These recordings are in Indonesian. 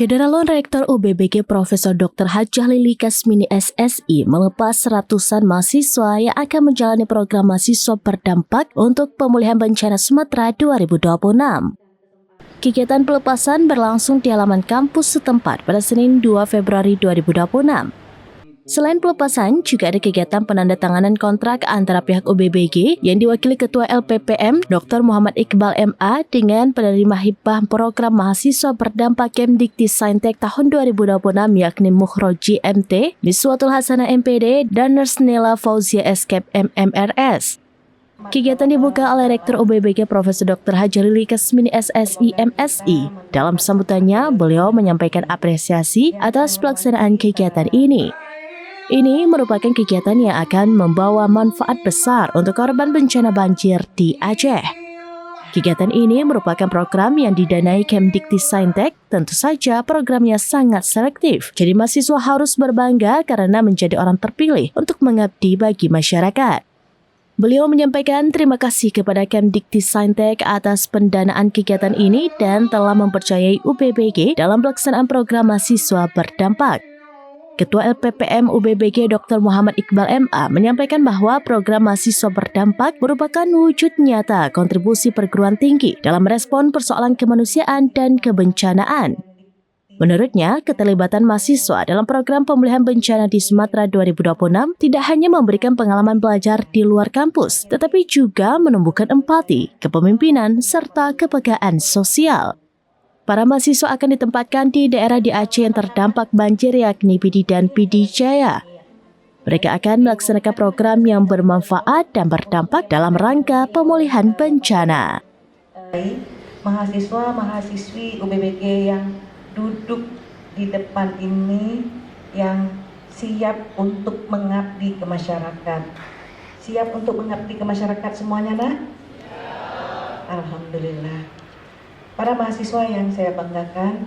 Syederalon Rektor UBBG Profesor Dr. Hajah Lili Kasmini SSI melepas ratusan mahasiswa yang akan menjalani program mahasiswa berdampak untuk pemulihan bencana Sumatera 2026. Kegiatan pelepasan berlangsung di halaman kampus setempat pada Senin 2 Februari 2026. Selain pelepasan, juga ada kegiatan penandatanganan kontrak antara pihak UBBG yang diwakili Ketua LPPM Dr. Muhammad Iqbal MA dengan penerima hibah program mahasiswa berdampak Kemdikti-Saintek tahun 2026 yakni Mukhroji MT, Miswatul Hasanah MPD, dan Nursnela Fauzia Eskep MMRS. Kegiatan dibuka oleh Rektor UBBG Profesor Dr. Hajah Lili Kasmini SSI MSI. Dalam sambutannya, beliau menyampaikan apresiasi atas pelaksanaan kegiatan ini. Ini merupakan kegiatan yang akan membawa manfaat besar untuk korban bencana banjir di Aceh. Kegiatan ini merupakan program yang didanai Kemdikti-Saintek. Tentu saja programnya sangat selektif. Jadi mahasiswa harus berbangga karena menjadi orang terpilih untuk mengabdi bagi masyarakat. Beliau menyampaikan terima kasih kepada Kemdikti-Saintek atas pendanaan kegiatan ini dan telah mempercayai UBBG dalam pelaksanaan program mahasiswa berdampak. Ketua LPPM UBBG Dr. Muhammad Iqbal MA menyampaikan bahwa program mahasiswa berdampak merupakan wujud nyata kontribusi perguruan tinggi dalam respon persoalan kemanusiaan dan kebencanaan. Menurutnya, keterlibatan mahasiswa dalam program pemulihan bencana di Sumatera 2026 tidak hanya memberikan pengalaman belajar di luar kampus, tetapi juga menumbuhkan empati, kepemimpinan, serta kepekaan sosial. Para mahasiswa akan ditempatkan di daerah di Aceh yang terdampak banjir yakni Pidi dan Pidi Jaya. Mereka akan melaksanakan program yang bermanfaat dan berdampak dalam rangka pemulihan bencana. Mahasiswa-mahasiswi UBBG yang duduk di depan ini yang siap untuk mengabdi ke masyarakat. Siap untuk mengabdi ke masyarakat semuanya, nah? Alhamdulillah. Para mahasiswa yang saya banggakan,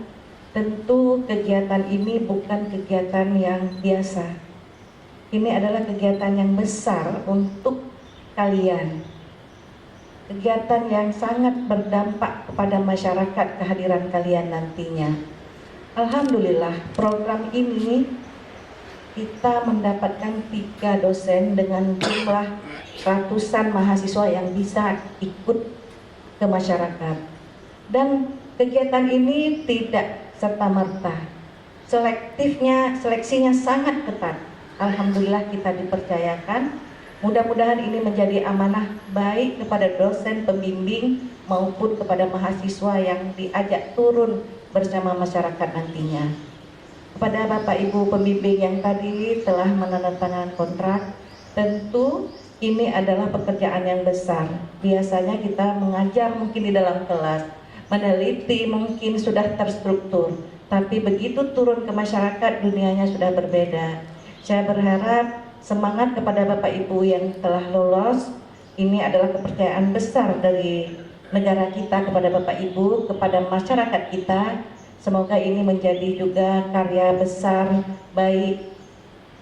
tentu kegiatan ini bukan kegiatan yang biasa. Ini adalah kegiatan yang besar untuk kalian. Kegiatan yang sangat berdampak kepada masyarakat kehadiran kalian nantinya. Alhamdulillah, program ini kita mendapatkan 3 dosen dengan jumlah ratusan mahasiswa yang bisa ikut ke masyarakat. Dan kegiatan ini tidak serta-merta. Seleksinya sangat ketat. Alhamdulillah kita dipercayakan. Mudah-mudahan ini menjadi amanah baik kepada dosen pembimbing maupun kepada mahasiswa yang diajak turun bersama masyarakat nantinya. Kepada Bapak Ibu pembimbing yang tadi telah menandatangani kontrak, tentu ini adalah pekerjaan yang besar. Biasanya kita mengajar mungkin di dalam kelas, meneliti mungkin sudah terstruktur, tapi begitu turun ke masyarakat dunianya sudah berbeda. Saya berharap semangat kepada Bapak Ibu yang telah lolos. Ini adalah kepercayaan besar dari negara kita kepada Bapak Ibu, kepada masyarakat kita. Semoga ini menjadi juga karya besar baik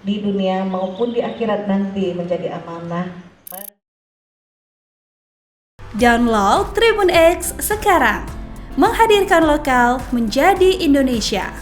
di dunia maupun di akhirat nanti menjadi amanah. Download Tribun X sekarang, menghadirkan lokal menjadi Indonesia.